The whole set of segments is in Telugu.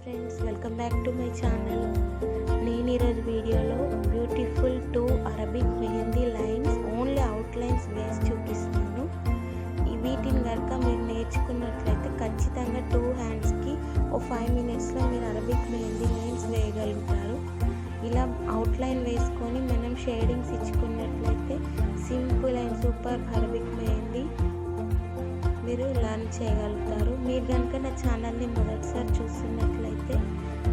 Friends, welcome back to my channel. నేను ఈరోజు వీడియోలో beautiful 2 Arabic mehndi lines only outlines వేసి చూపిస్తాను. వీటిని కనుక మీరు నేర్చుకున్నట్లయితే ఖచ్చితంగా 2 హ్యాండ్స్కి ఓ 5 మినిట్స్లో మీరు అరబిక్ మెహందీ లైన్స్ వేయగలుగుతారు. ఇలా అవుట్లైన్ వేసుకొని మనం షేడింగ్స్ ఇచ్చుకున్నట్లయితే simple and super Arabic mehndi మీరు లర్న్ చేయగలుగుతారు. మీరు కనుక నా ఛానల్ని మొదటిసారి చూస్తున్నట్లయితే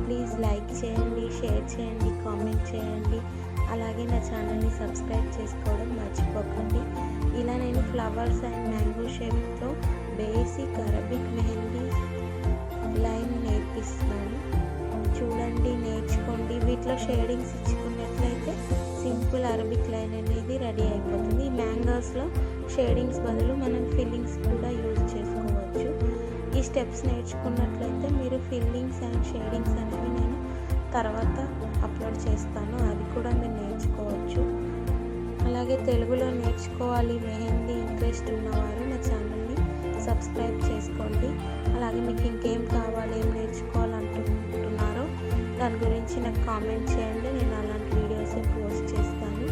ప్లీజ్ లైక్ చేయండి, షేర్ చేయండి, కామెంట్ చేయండి. అలాగే నా ఛానల్ని సబ్స్క్రైబ్ చేసుకోవడం మర్చిపోకండి. ఇలా నేను ఫ్లవర్స్ అండ్ మ్యాంగో షేప్తో బేసిక్ అరబిక్ మెహందీ లైన్ నేర్పిస్తున్నాను. చూడండి, నేర్చుకోండి. వీటిలో షేడింగ్స్ ఇచ్చుకున్నట్లయితే సింపుల్ అరబిక్ లైన్ అనేది రెడీ అయిపోతుంది. ఈ మ్యాంగోస్లో షేడింగ్స్ బదులు మనం ఫిల్లింగ్స్ కూడా యూజ్ చేసుకోవచ్చు. ఈ స్టెప్స్ నేర్చుకున్నట్లయితే మీరు ఫిల్లింగ్స్ అండ్ షేడింగ్స్ అనేవి నేను తర్వాత అప్లోడ్ చేస్తాను, అవి కూడా మీరు నేర్చుకోవచ్చు. అలాగే తెలుగులో నేర్చుకోవాలి మెహందీ ఇంట్రెస్ట్ ఉన్నవారు నా ఛానల్ని సబ్స్క్రైబ్ చేసుకోండి. అలాగే మీకు ఇంకేం కావాలి, ఏం నేర్చుకోవాలనుకుంటున్నారో దాని గురించి నాకు కామెంట్ చేయండి. నేను అలాంటి వీడియోసే పోస్ట్ చేస్తాను.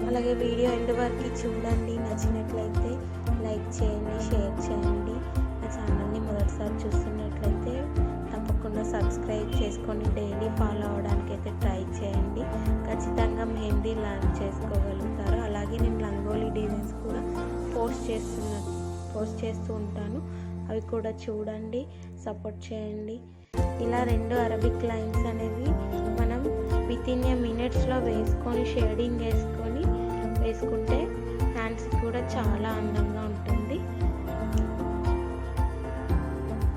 అలాగే వీడియో ఎండ్ వరకు చూడండి. నచ్చినట్లయితే లైక్ చేయండి, షేర్ చేయండి. నా ఛానల్ని మొదటిసారి చూస్తున్నట్లయితే తప్పకుండా సబ్స్క్రైబ్ చేసుకొని డైలీ ఫాలో అవడానికి అయితే ట్రై చేయండి. ఖచ్చితంగా మెహందీ లర్న్ చేసుకోగలుగుతారు. అలాగే నేను రంగోలీ డిజైన్స్ కూడా పోస్ట్ చేస్తూ ఉంటాను, అవి కూడా చూడండి, సపోర్ట్ చేయండి. ఇలా 2 అరబిక్ లైన్స్ అనేవి మనం వితిన్ ఏ మినిట్స్లో వేసుకొని షేడింగ్ వేసుకుంటే హ్యాండ్స్ కూడా చాలా అందంగా ఉంటుంది.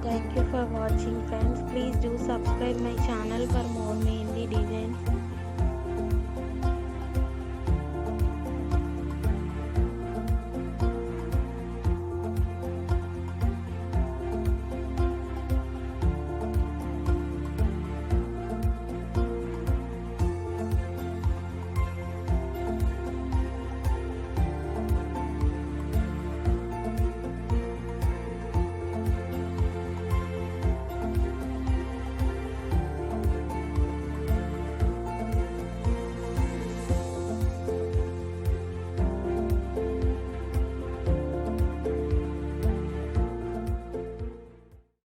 Thank you for watching friends. Please do subscribe my channel for more